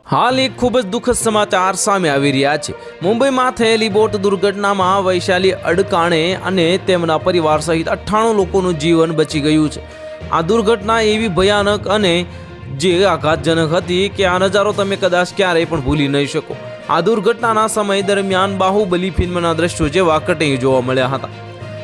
હાલ એક ખૂબ જ દુઃખદ સમાચાર સામે આવી રહ્યા છે। મુંબઈમાં થયેલી બોટ દુર્ઘટનામાં વૈશાલી અડકાણે અને તેમના પરિવાર સહિત 98 લોકોનું જીવન બચી ગયું છે। આ દુર્ઘટના એવી ભયાનક અને જે આઘાતજનક હતી કે આ નજારો તમે કદાચ ક્યારેય પણ ભૂલી નહીં શકો। આ દુર્ઘટનાના સમય દરમિયાન બાહુબલી ફિલ્મના દ્રશ્યો જેવા કટિંગ જોવા મળ્યા હતા।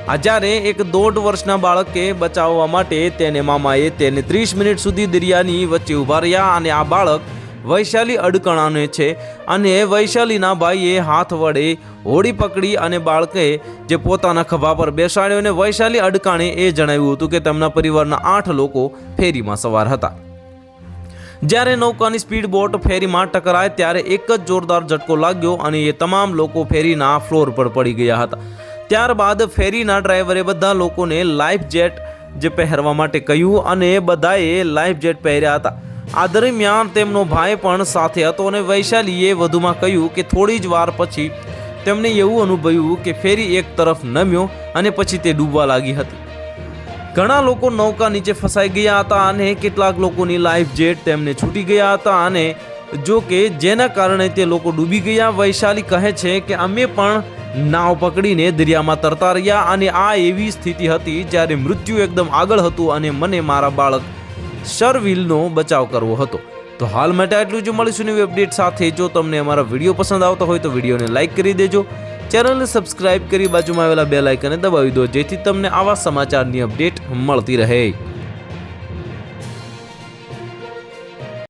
આ જ્યારે એક 1.5 વર્ષના બાળકે બચાવવા માટે તેને મામાએ તેને 30 મિનિટ સુધી દરિયાની વચ્ચે ઊભા રહ્યા અને આ બાળક વૈશાલી અડકાણાને છે અને વૈશાલીના ભાઈએ હાથ વડે હોડી પકડી અને બાળકે જે પોતાના ખભા પર બેસાડ્યો અને વૈશાલી અડકાણે એ જણાવ્યું હતું કે તેમના પરિવારના 8 લોકો ફેરીમાં સવાર હતા। જ્યારે નૌકાની સ્પીડ બોટ ફેરીમાં ટકરાય ત્યારે એક જ જોરદાર ઝટકો લાગ્યો અને એ તમામ લોકો ફેરીના ફ્લોર પર પડી ગયા હતા। ત્યારબાદ ફેરીના ડ્રાઈવરે બધા લોકોને લાઈફ જેટ જે પહેરવા માટે કહ્યું અને બધાએ લાઈફ જેટ પહેર્યા હતા। આ દરમિયાન તેમનો ભાઈ પણ સાથે હતો અને વૈશાલીએ વધુમાં કહ્યું કે થોડી જ વાર પછી તેમને એવું અનુભવ્યું કે ફેરી એક તરફ નમ્યો અને પછી તે ડૂબવા લાગી હતી। ઘણા લોકો નૌકા નીચે ફસાઈ ગયા હતા અને કેટલાક લોકોની લાઈફ જેટ તેમને છૂટી ગયા હતા અને જો કે જેના કારણે તે લોકો ડૂબી ગયા। વૈશાલી કહે છે કે અમે પણ નાવ પકડીને દરિયામાં તરતા રહ્યા અને આ એવી સ્થિતિ હતી જ્યારે મૃત્યુ એકદમ આગળ હતું અને મને મારા બાળક શર્વિલનો બચાવ કરવો હતો। તો હાલ માટે આટલું જ। મળીશું નવી અપડેટ સાથે। જો તમને અમારા વિડીયો પસંદ આવતા હોય તો વિડીયોને લાઇક કરી દેજો, ચેનલને સબસ્ક્રાઇબ કરી બાજુમાં આવેલા બેલ આઇકનને દબાવી દો જેથી તમને આવા સમાચારની અપડેટ મળતી રહે।